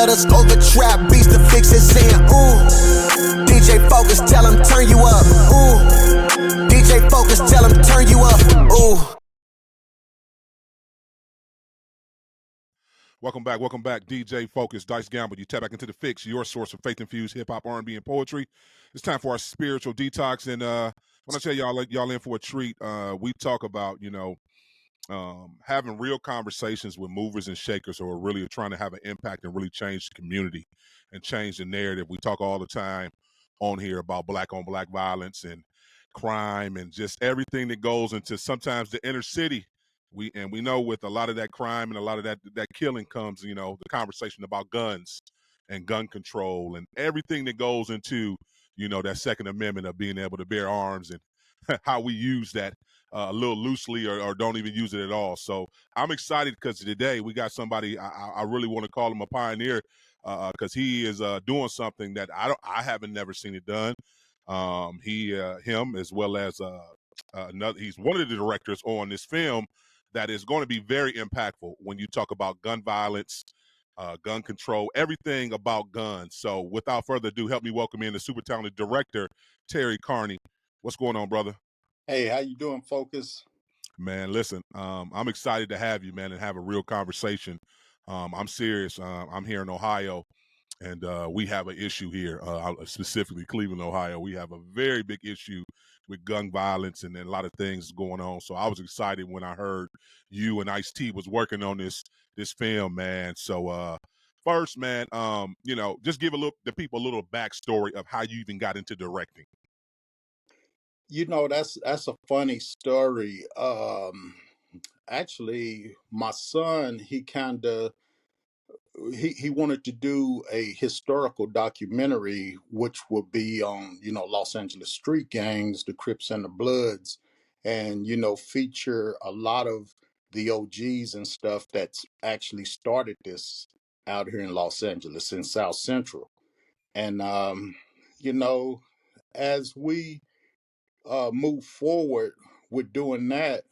let us over trap beats. The Fixx is saying, ooh. DJ Focus, tell him turn you up. Ooh. DJ Focus, tell him turn you up. Ooh. Welcome back. DJ Focus, Dice Gamble. You tap back into the Fixx, your source of faith-infused hip-hop, R&B, and poetry. It's time for our spiritual detox, and when I tell y'all in for a treat, we talk about, having real conversations with movers and shakers who are really trying to have an impact and really change the community and change the narrative. We talk all the time on here about black-on-black violence and crime and just everything that goes into sometimes the inner city. We know with a lot of that crime and a lot of that killing comes, the conversation about guns and gun control and everything that goes into, that Second Amendment of being able to bear arms and how we use that a little loosely or don't even use it at all. So I'm excited because today we got somebody I really want to call him a pioneer because he is doing something that I haven't never seen it done. Him as well as he's one of the directors on this film that is going to be very impactful when you talk about gun violence, gun control, everything about guns. So without further ado, help me welcome in the super talented director, Terry Carney. What's going on, brother? Hey, how you doing, Focus? Man, listen, I'm excited to have you, man, and have a real conversation. I'm serious. I'm here in Ohio, and we have an issue here, specifically Cleveland, Ohio. We have a very big issue with gun violence and a lot of things going on. So I was excited when I heard you and Ice-T was working on this film, man. So first, man, just give the people a little backstory of how you even got into directing. That's a funny story. Actually, my son, he wanted to do a historical documentary, which would be on, Los Angeles street gangs, the Crips and the Bloods, and, feature a lot of the OGs and stuff that's actually started this out here in Los Angeles in South Central. And, you know, as we move forward with doing that,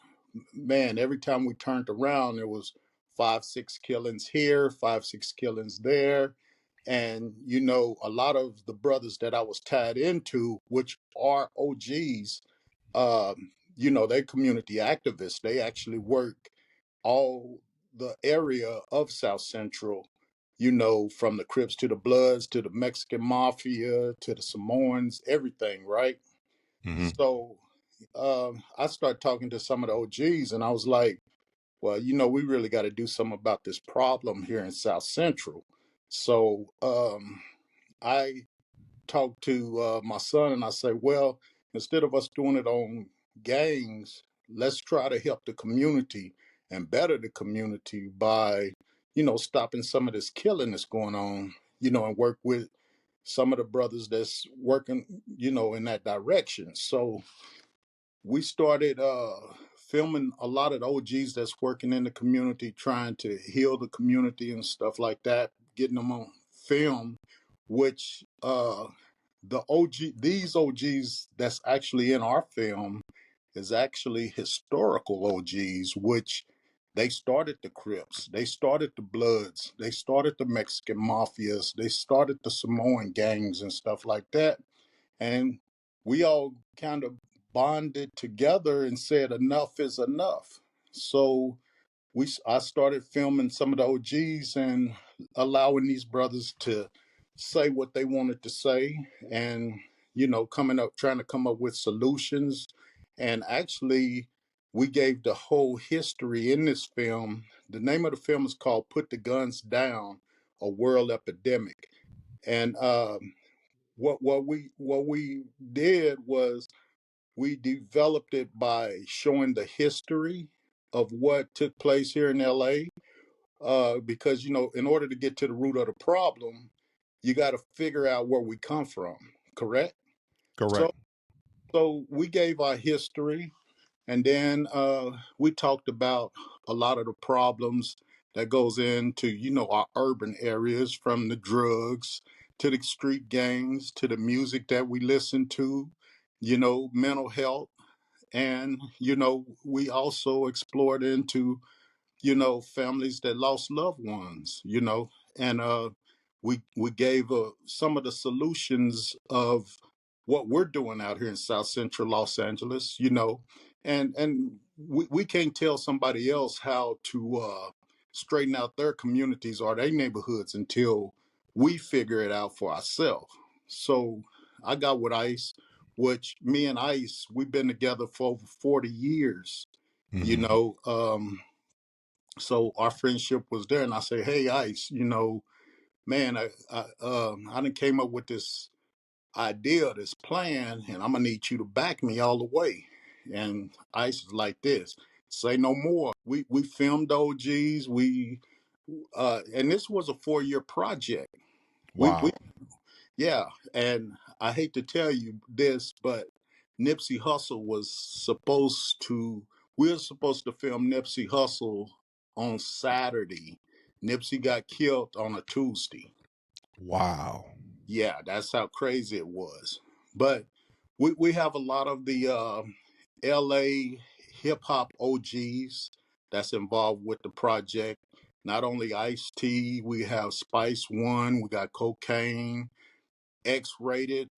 man, every time we turned around, there was 5, 6 killings here, 5, 6 killings there. And, a lot of the brothers that I was tied into, which are OGs, they're community activists. They actually work all the area of South Central, from the Crips to the Bloods to the Mexican Mafia to the Samoans, everything, right? Mm-hmm. So I started talking to some of the OGs, and I was like, well, we really got to do something about this problem here in South Central. So I talked to my son, and I say, well, instead of us doing it on gangs, let's try to help the community and better the community by, stopping some of this killing that's going on, and work with some of the brothers that's working, in that direction. So we started filming a lot of the OGs that's working in the community, trying to heal the community and stuff like that, getting them on film, which these OGs that's actually in our film is actually historical OGs, which they started the Crips, they started the Bloods, they started the Mexican Mafias, they started the Samoan gangs and stuff like that. And we all kind of bonded together and said enough is enough. So I started filming some of the OGs and allowing these brothers to say what they wanted to say, and trying to come up with solutions. And actually, we gave the whole history in this film. The name of the film is called "Put the Guns Down: A World Epidemic." And what we did was we developed it by showing the history of what took place here in LA. Because in order to get to the root of the problem, you got to figure out where we come from. Correct. Correct. So we gave our history, and then we talked about a lot of the problems that goes into our urban areas, from the drugs to the street gangs to the music that we listen to, mental health. And we also explored into families that lost loved ones, and we gave some of the solutions of what we're doing out here in South Central Los Angeles, and we can't tell somebody else how to straighten out their communities or their neighborhoods until we figure it out for ourselves. So I got with Ice, which me and Ice, we've been together for over 40 years, you Mm-hmm. know. So our friendship was there, and I say, hey, Ice, man, I done came up with this idea, this plan, and I'm gonna need you to back me all the way. And Ice is like this: say no more. We filmed OGs. And this was a 4-year project. We Wow. Yeah, and I hate to tell you this, but Nipsey Hussle was supposed to. We were supposed to film Nipsey Hussle on Saturday. Nipsey got killed on a Tuesday. Wow. Yeah, that's how crazy it was. But we have a lot of the LA hip hop OGs that's involved with the project. Not only Ice T, we have Spice One, we got Cocaine, X Rated.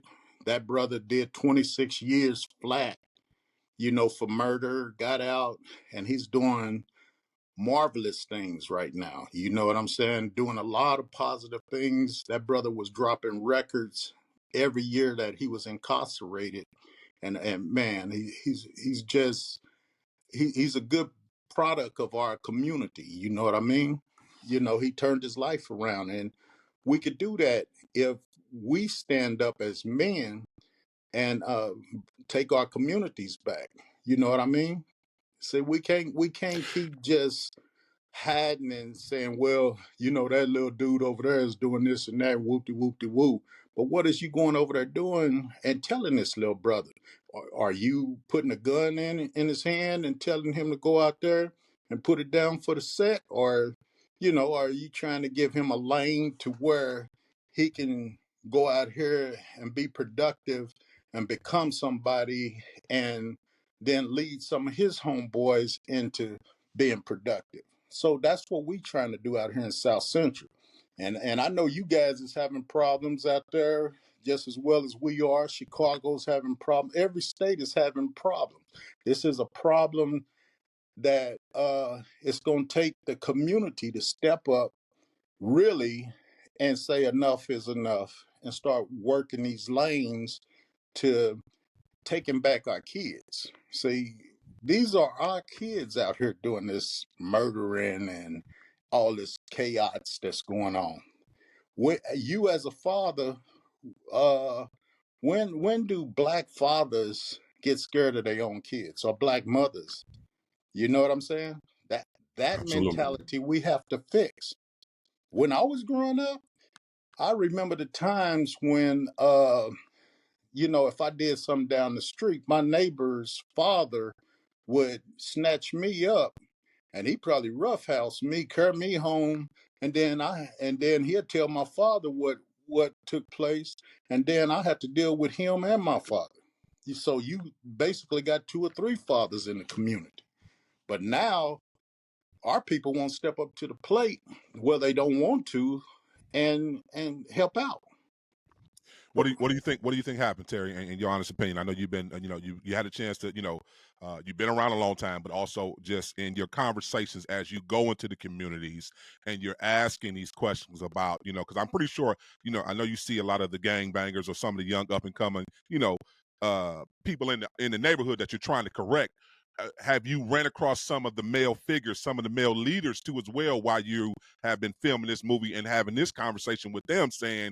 That brother did 26 years flat, for murder, got out, and he's doing marvelous things right now. You know what I'm saying? Doing a lot of positive things. That brother was dropping records every year that he was incarcerated, and man, he's just he's a good product of our community. You know what I mean? He turned his life around, and we could do that if we stand up as men and take our communities back. You know what I mean? See, we can't keep just hiding and saying, well, that little dude over there is doing this and that, whoop-de whoop-de whoop. But what is you going over there doing and telling this little brother? Are you putting a gun in his hand and telling him to go out there and put it down for the set? Or, are you trying to give him a lane to where he can go out here and be productive and become somebody and then lead some of his homeboys into being productive? So that's what we trying to do out here in South Central. And I know you guys is having problems out there just as well as we are. Chicago's having problems. Every state is having problems. This is a problem that it's going to take the community to step up really and say enough is enough and start working these lanes to taking back our kids. See, these are our kids out here doing this murdering and all this chaos that's going on. You as a father, uh, when do black fathers get scared of their own kids or black mothers? You know what I'm saying? That Absolutely. mentality we have to fix. When I was growing up, I remember the times when if I did something down the street, my neighbor's father would snatch me up and he probably roughhouse me, carry me home, and then he'd tell my father what took place, and then I had to deal with him and my father. So you basically got 2 or 3 fathers in the community. But now our people won't step up to the plate where they don't want to and help out. What do you think? What do you think happened, Terry? In your honest opinion, I know you've been, you had a chance to, you've been around a long time, but also just in your conversations as you go into the communities and you're asking these questions about, because I'm pretty sure, I know you see a lot of the gangbangers or some of the young up and coming, people in the neighborhood that you're trying to correct. Have you ran across some of the male figures, some of the male leaders too as well, while you have been filming this movie and having this conversation with them, saying,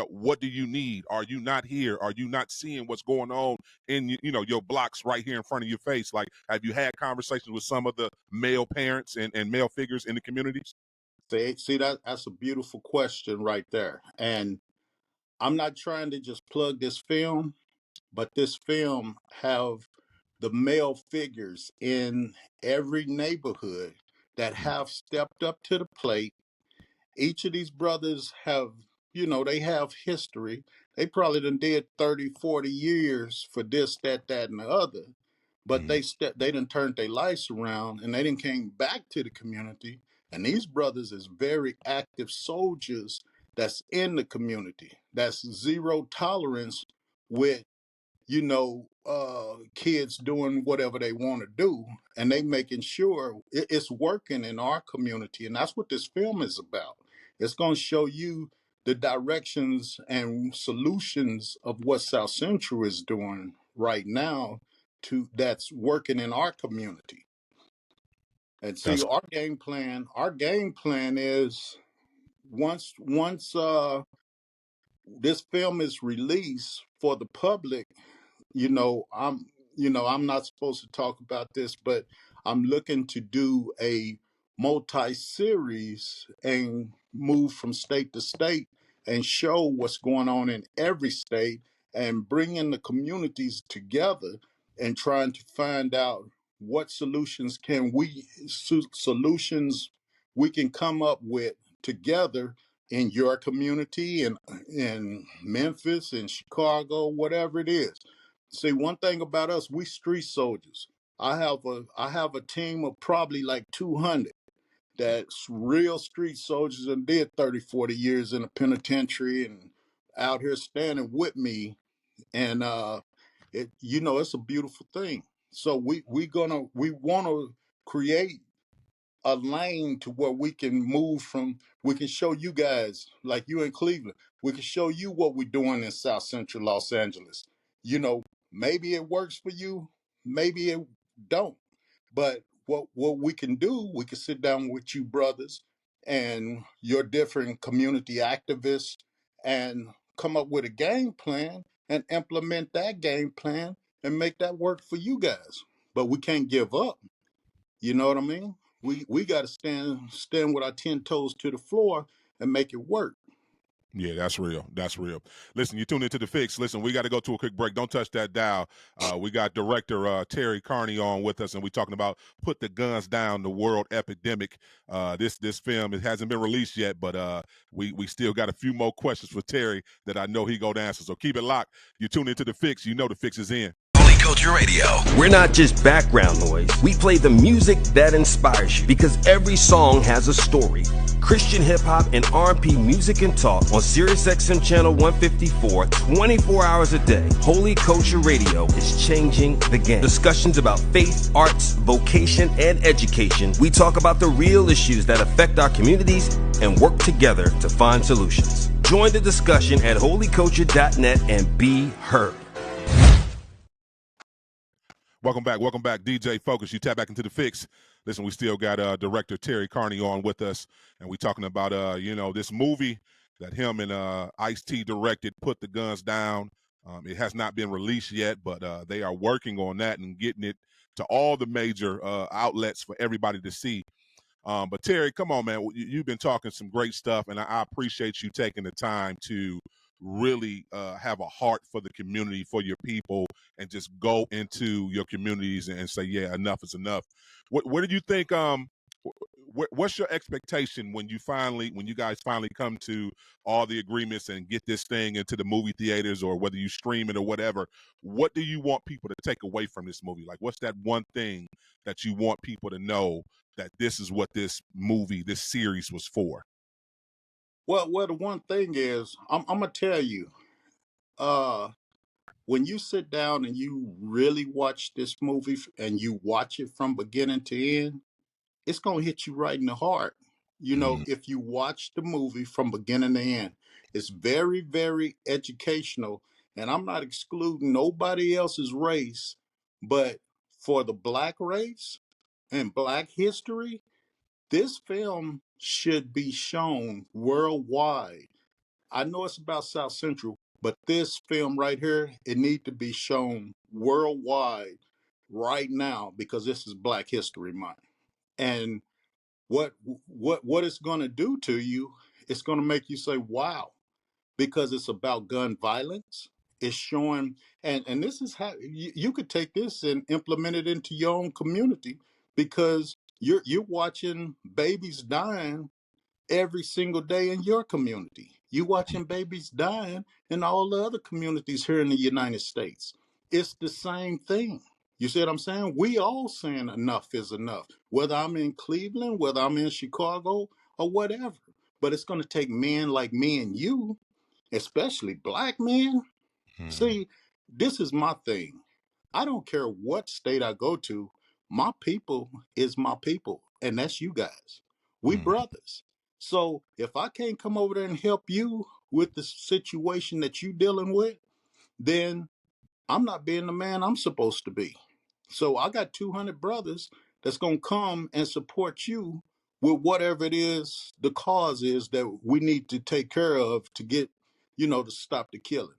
what do you need? Are you not here? Are you not seeing what's going on in, your blocks right here in front of your face? Like, have you had conversations with some of the male parents and male figures in the communities? See that's a beautiful question right there. And I'm not trying to just plug this film, but this film have the male figures in every neighborhood that have stepped up to the plate. Each of these brothers have, they have history. They probably done did 30, 40 years for this, that, and the other. But Mm-hmm. they done turned their lives around and they done came back to the community. And these brothers is very active soldiers that's in the community. That's zero tolerance with, kids doing whatever they want to do, and they making sure it's working in our community. And that's what this film is about. It's going to show you the directions and solutions of what South Central is doing right now to that's working in our community. And see, That's our game plan is once this film is released for the public, you know, I'm, I'm not supposed to talk about this, but I'm looking to do a multi-series and move from state to state and show what's going on in every state and bringing the communities together and trying to find out what solutions we can come up with together in your community and in Memphis and Chicago, whatever it is. See, one thing about us, we street soldiers. I have a team of probably like 200 that's real street soldiers and did 30, 40 years in a penitentiary and out here standing with me. And it's a beautiful thing. So we want to create a lane to where we can move from. We can show you guys, like you in Cleveland, we can show you what we're doing in South Central Los Angeles. you know Maybe it works for you, maybe it don't. But what we can do, we can sit down with you brothers and your different community activists and come up with a game plan and implement that game plan and make that work for you guys. But we can't give up. You know what I mean? We got to stand with our 10 toes to the floor and make it work. Yeah, that's real. That's real. Listen, you tune into the Fixx. Listen, we got to go to a quick break. Don't touch that dial. We got director Terry Carney on with us, and we're talking about "Put the Guns Down: The World Epidemic." This film, it hasn't been released yet, but we still got a few more questions for Terry that I know he go to answer. So keep it locked. You tune into the Fixx. You know the Fixx is in. Culture Radio. We're not just background noise. We play the music that inspires you because every song has a story. Christian hip hop and R&B music and talk on Siriusxm channel 154, 24 hours a day. Holy Culture Radio is changing the game. Discussions about faith, arts, vocation, and education. We talk about the real issues that affect our communities and work together to find solutions. Join the discussion at holyculture.net and be heard. Welcome back, DJ Focus. You tap back into the Fixx. Listen, we still got director Terry Carney on with us, and we talking about this movie that him and Ice-T directed, Put the Guns Down. It has not been released yet, but they are working on that and getting it to all the major outlets for everybody to see. But Terry, come on, man. You've been talking some great stuff, and I appreciate you taking the time to really have a heart for the community, for your people, and just go into your communities and say, yeah, enough is enough. What do you think? What's your expectation when you guys finally come to all the agreements and get this thing into the movie theaters, or whether you stream it or whatever? What do you want people to take away from this movie? Like, what's that one thing that you want people to know that this is what this movie, this series was for? Well, the one thing is, I'm gonna tell you, when you sit down and you really watch this movie and you watch it from beginning to end, it's gonna hit you right in the heart. Mm. If you watch the movie from beginning to end, it's very, very educational. And I'm not excluding nobody else's race, but for the black race and black history, this film should be shown worldwide. I know it's about South Central, but this film right here, it need to be shown worldwide right now because this is Black History Month. And what it's going to do to you, it's going to make you say, wow, because it's about gun violence. It's showing, and this is how you could take this and implement it into your own community, because you're watching babies dying every single day in your community. You watching babies dying in all the other communities here in the United States. It's the same thing. You see what I'm saying? We all saying enough is enough. Whether I'm in Cleveland, whether I'm in Chicago, or whatever. but it's going to take men like me and you, especially black men. See, this is my thing. I don't care what state I go to. My people is my people, and that's you guys. We brothers. So if I can't come over there and help you with the situation that you dealing with, then I'm not being the man I'm supposed to be. So I got 200 brothers that's going to come and support you with whatever it is the cause is that we need to take care of to get, to stop the killing.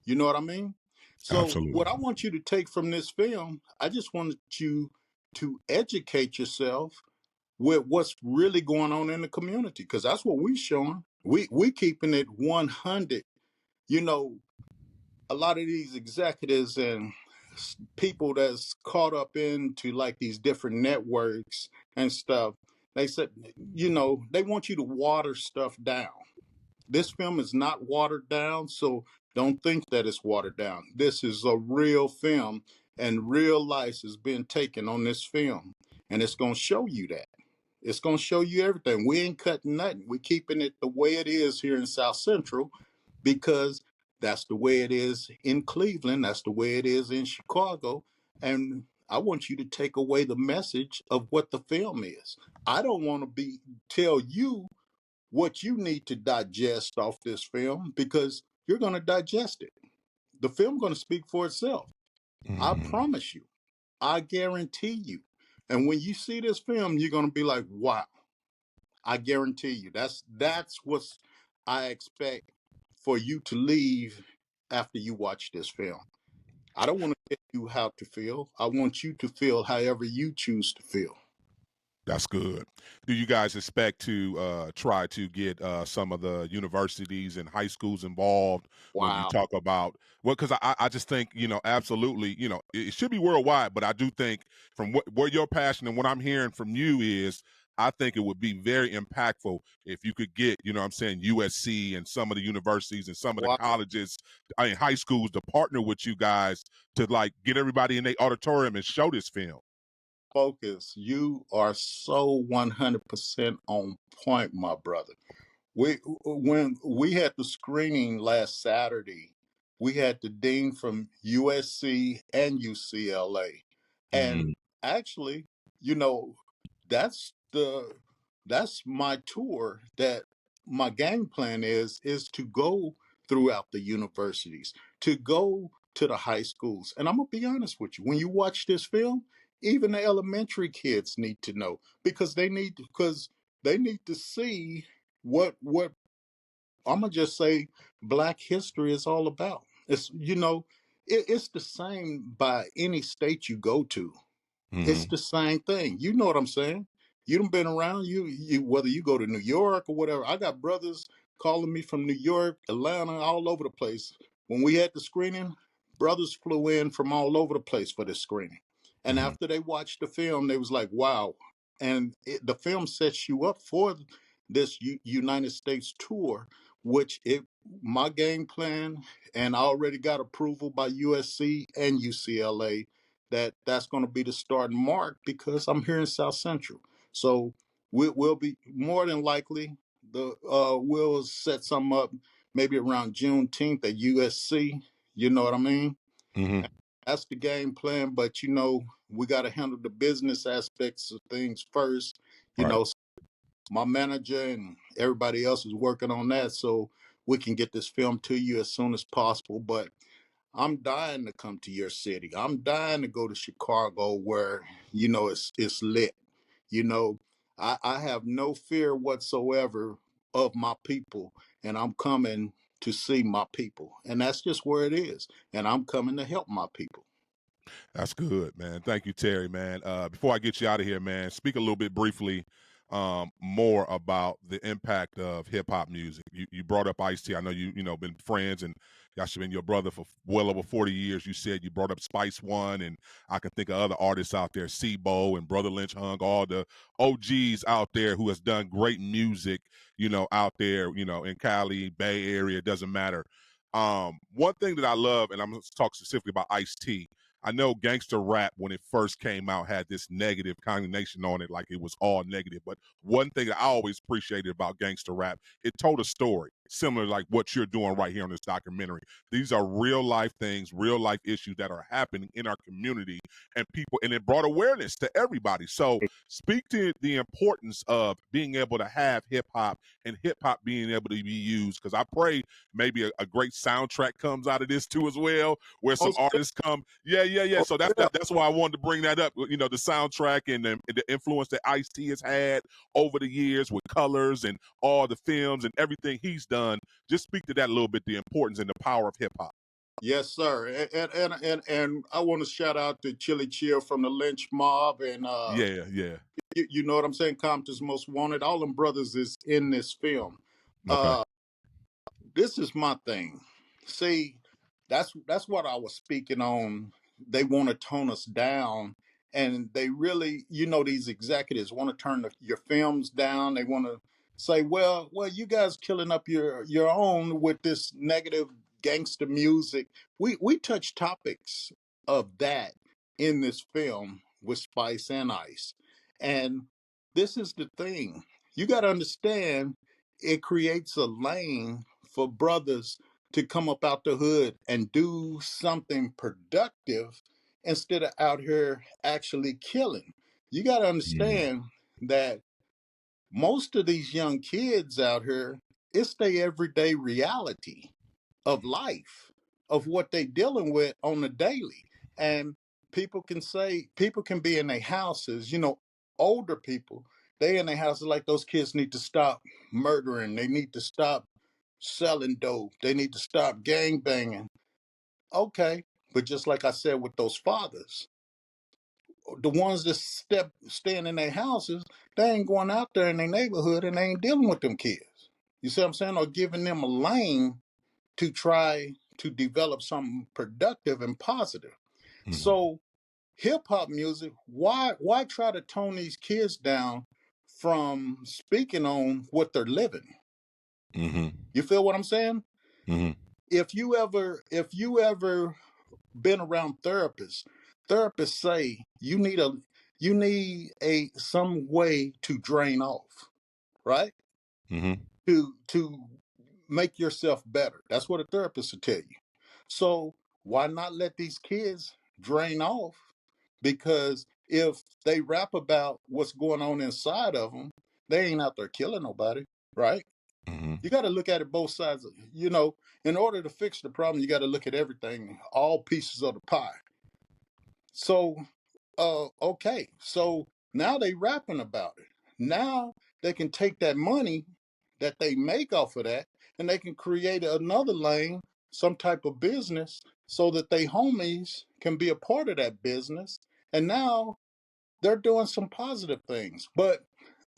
You know what I mean? So Absolutely. what I want you to take from this film, I just want you to educate yourself with what's really going on in the community, because that's what we showing. We keeping it 100. You know, a lot of these executives and people that's caught up into like these different networks and stuff, they said, they want you to water stuff down. This film is not watered down, so don't think that it's watered down. This is a real film, and real life is being taken on this film, and it's going to show you that. It's going to show you everything. We ain't cutting nothing. We're keeping it the way it is here in South Central, because that's the way it is in Cleveland. That's the way it is in Chicago. And I want you to take away the message of what the film is. I don't want to tell you what you need to digest off this film, because you're going to digest it. The film going to speak for itself. I promise you. I guarantee you. And when you see this film, you're going to be like, wow. I guarantee you. That's what I expect for you to leave after you watch this film. I don't want to tell you how to feel. I want you to feel however you choose to feel. That's good. Do you guys expect to try to get some of the universities and high schools involved when you Wow. talk about, well, because I just think, absolutely, it should be worldwide, but I do think from where your passion and what I'm hearing from you is, I think it would be very impactful if you could get, what I'm saying, USC and some of the universities and some of the Wow. colleges, high schools to partner with you guys to like get everybody in their auditorium and show this film. Focus. You are so 100% on point, my brother. When we had the screening last Saturday, we had the dean from USC and UCLA. And actually, you know, that's my tour, that my game plan is to go throughout the universities, to go to the high schools. And I'm gonna be honest with you, when you watch this film, even the elementary kids need to know, because they need to see what I'm gonna just say Black history is all about. It's the same by any state you go to. It's the same thing. You know what I'm saying? You done been around. You whether you go to New York or whatever. I got brothers calling me from New York, Atlanta, all over the place. When we had the screening, brothers flew in from all over the place for this screening. And after they watched the film, they was like, "Wow!" And the film sets you up for this United States tour, my game plan, and I already got approval by USC and UCLA that's going to be the starting mark, because I'm here in South Central. So we'll be more than likely we'll set some up maybe around Juneteenth at USC. You know what I mean? That's the game plan. But we got to handle the business aspects of things first. You Right. know, my manager and everybody else is working on that, so we can get this film to you as soon as possible. But I'm dying to come to your city. I'm dying to go to Chicago, where it's lit. You know, I have no fear whatsoever of my people, and I'm coming to see my people, and that's just where it is. And I'm coming to help my people. That's good, man. Thank you, Terry, man. Before I get you out of here, man, speak a little bit briefly more about the impact of hip hop music. You brought up Ice-T. I know you been friends, and y'all should been your brother for well over 40 years. You said you brought up Spice One, and I can think of other artists out there, Sebo and Brother Lynch Hung, all the OGs out there who has done great music, out there, in Cali, Bay Area, it doesn't matter. One thing that I love, and I'm going to talk specifically about Ice-T, I know gangster rap when it first came out had this negative connotation on it, like it was all negative. But one thing that I always appreciated about gangster rap, it told a story similar like what you're doing right here on this documentary. These are real life things, real life issues that are happening in our community, and people, and it brought awareness to everybody. So speak to the importance of being able to have hip hop and hip hop being able to be used, because I pray maybe a great soundtrack comes out of this too as well, where some Oh, artists come. Yeah. oh, So yeah. that's why I wanted to bring that up. You know, the soundtrack and the influence that Ice-T has had over the years with Colors and all the films and everything he's done. Just speak to that a little bit, the importance and the power of hip hop. Yes, sir. And I want to shout out to Chili Chill from the Lynch Mob, and Yeah. you know what I'm saying. Compton's Most Wanted. All them brothers is in this film. Okay. Uh, this is my thing. See, that's what I was speaking on. They want to tone us down, and they really, these executives want to turn your films down. They want to say, well, you guys killing up your own with this negative gangster music. We touch topics of that in this film with Spice and Ice, and this is the thing. You got to understand, it creates a lane for brothers to come up out the hood and do something productive instead of out here actually killing. You got to understand that most of these young kids out here, it's their everyday reality of life, of what they dealing with on the daily. And people can be in their houses, older people, they in their houses like those kids need to stop murdering. They need to stop selling dope. They need to stop gang banging. Okay. But just like I said with those fathers, the ones that staying in their houses, they ain't going out there in their neighborhood and they ain't dealing with them kids. You see what I'm saying? Or giving them a lane to try to develop something productive and positive. So hip hop music, why try to tone these kids down from speaking on what they're living? You feel what I'm saying? If you ever been around therapists say you need a some way to drain off, right? To make yourself better. That's what a therapist will tell you. So why not let these kids drain off? Because if they rap about what's going on inside of them, they ain't out there killing nobody, right? You got to look at it both sides. In order to fix the problem, you got to look at everything, all pieces of the pie. So, okay. So now they rapping about it. Now they can take that money that they make off of that and they can create another lane, some type of business, so that they homies can be a part of that business. And now they're doing some positive things. But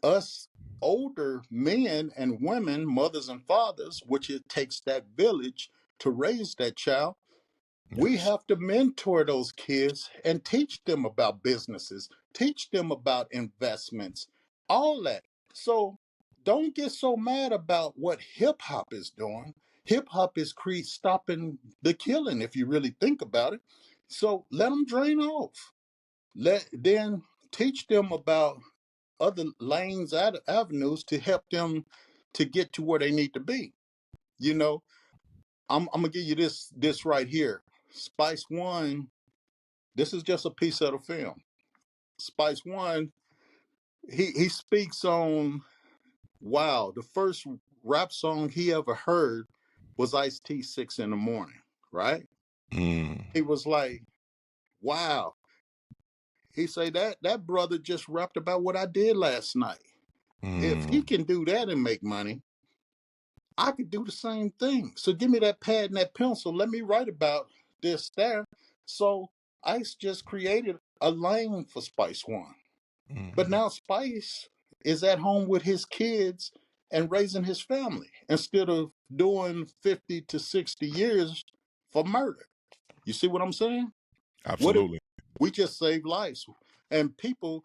us older men and women, mothers and fathers, which it takes that village to raise that child, we have to mentor those kids and teach them about businesses, teach them about investments, all that. So don't get so mad about what hip hop is doing. Hip hop is stopping the killing, if you really think about it. So let them drain off. Then teach them about other lanes, avenues to help them to get to where they need to be. You know, I'm gonna give you this right here. Spice One. This is just a piece of the film. Spice One. He speaks on, wow, the first rap song he ever heard was Ice-T 6 in the Morning, right? He was like, wow. He say that brother just rapped about what I did last night. If he can do that and make money, I could do the same thing. So give me that pad and that pencil. Let me write about this there. So Ice just created a lane for Spice One. But now Spice is at home with his kids and raising his family instead of doing 50 to 60 years for murder. You see what I'm saying? Absolutely. We just save lives. And people,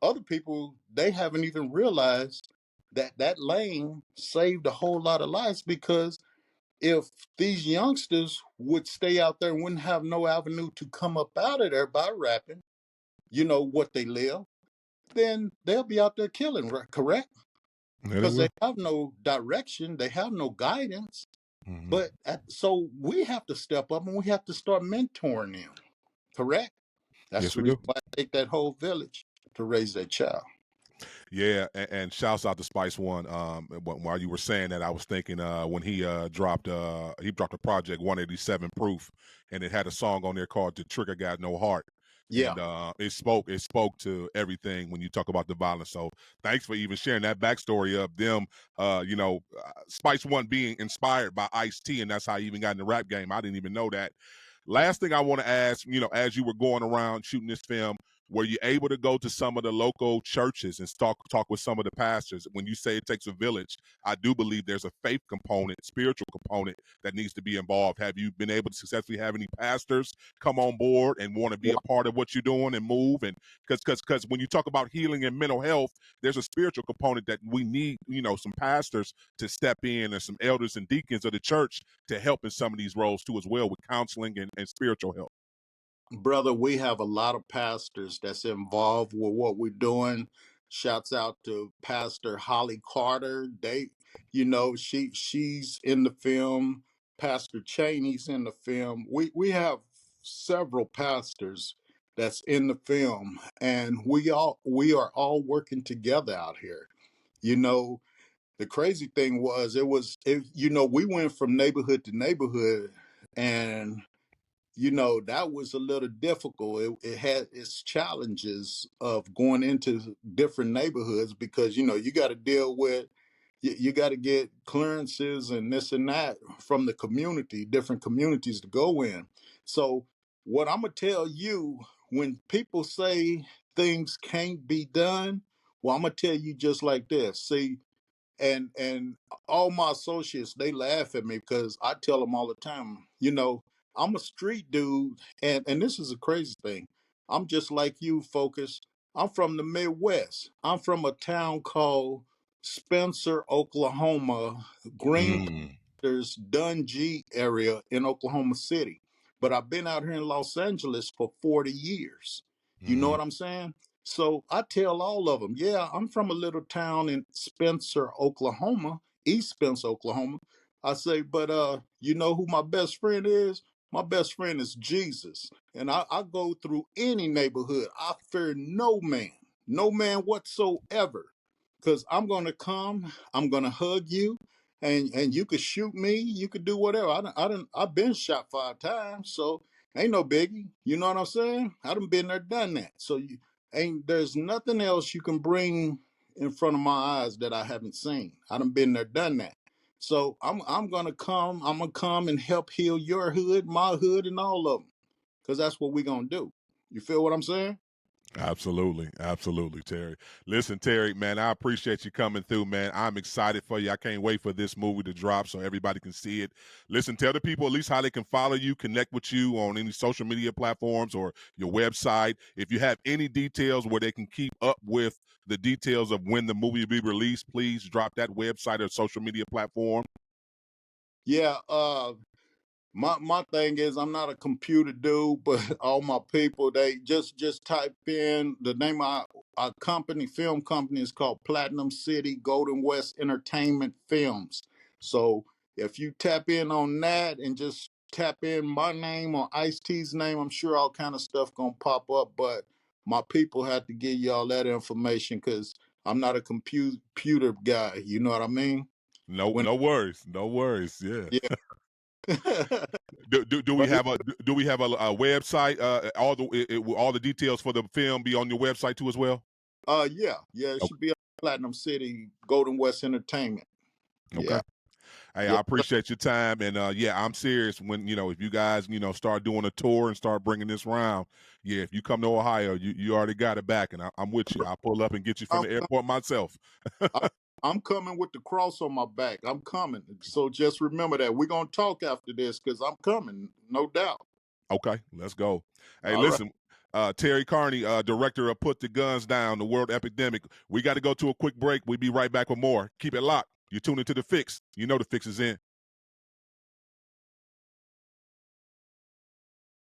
other people, they haven't even realized that lane saved a whole lot of lives because if these youngsters would stay out there and wouldn't have no avenue to come up out of there by rapping, what they live, then they'll be out there killing, correct? Yeah, they Because they will. have no direction, they have no guidance. Hmm. But so we have to step up and we have to start mentoring them, correct? That's Yes, the we reason do. why it take that whole village to raise that child. Yeah, and shouts out to Spice One. While you were saying that, I was thinking when he dropped a project 187 Proof, and it had a song on there called "The Trigger Got No Heart," Yeah. and it spoke to everything when you talk about the violence. So thanks for even sharing that backstory of them. Spice One being inspired by Ice-T, and that's how he even got in the rap game. I didn't even know that. Last thing I want to ask, as you were going around shooting this film, were you able to go to some of the local churches and talk with some of the pastors? When you say it takes a village, I do believe there's a faith component, spiritual component that needs to be involved. Have you been able to successfully have any pastors come on board and want to be a part of what you're doing and move? And because when you talk about healing and mental health, there's a spiritual component that we need, some pastors to step in and some elders and deacons of the church to help in some of these roles too as well with counseling and spiritual help. Brother, we have a lot of pastors that's involved with what we're doing. Shouts out to Pastor Holly Carter. She's in the film. Pastor Cheney's in the film. We have several pastors that's in the film, and we are all working together out here. The crazy thing was we went from neighborhood to neighborhood, and that was a little difficult. It had its challenges of going into different neighborhoods because you got to deal with you got to get clearances and this and that from the community, different communities to go in. So what I'm gonna tell you, when people say things can't be done, well, I'm gonna tell you just like this. See, and all my associates, they laugh at me because I tell them all the time, I'm a street dude, and this is a crazy thing. I'm just like you, Focus. I'm from the Midwest. I'm from a town called Spencer, Oklahoma, Green Mm. there's Dungy area in Oklahoma City. But I've been out here in Los Angeles for 40 years. You know Mm-hmm. what I'm saying? So I tell all of them, yeah, I'm from a little town in Spencer, Oklahoma, East Spencer, Oklahoma. I say, but you know who my best friend is? My best friend is Jesus. And I go through any neighborhood. I fear no man whatsoever. Because I'm gonna come, I'm gonna hug you, and you could shoot me, you could do whatever. I've been shot 5 times, so ain't no biggie. You know what I'm saying? I done been there, done that. So there's nothing else you can bring in front of my eyes that I haven't seen. I done been there, done that. So I'm gonna come. I'm gonna come and help heal your hood, my hood, and all of them, because that's what we gonna do. You feel what I'm saying? Absolutely. Absolutely, Terry. Listen, Terry, man, I appreciate you coming through, man. I'm excited for you. I can't wait for this movie to drop so everybody can see it. Listen, tell the people at least how they can follow you, connect with you on any social media platforms or your website. If you have any details where they can keep up with the details of when the movie will be released, please drop that website or social media platform. Yeah, my thing is I'm not a computer dude, but all my people they just type in the name of our company, film company is called Platinum City Golden West Entertainment Films. So if you tap in on that and just tap in my name or Ice T's name, I'm sure all kind of stuff gonna pop up. But my people have to give y'all that information because I'm not a computer guy. You know what I mean? No, When no worries. No worries. Yeah. yeah. Do we But have a website? All the details for the film be on your website too as well. yeah, it should be on Platinum City, Golden West Entertainment. Okay. Yeah, Hey, yeah. I appreciate your time, and yeah, I'm serious. When if you guys start doing a tour and start bringing this round, yeah, if you come to Ohio, you already got it back, and I'm with you. I'll pull up and get you from I'm, the airport myself. I'm, I'm coming with the cross on my back. I'm coming. So just remember that. We're going to talk after this because I'm coming, no doubt. Okay, let's go. Hey, All right. listen, Terry Carney, director of Put the Guns Down, the World Epidemic. We got to go to a quick break. We'll be right back with more. Keep it locked. You're tuning to The Fixx. You know The Fixx is in.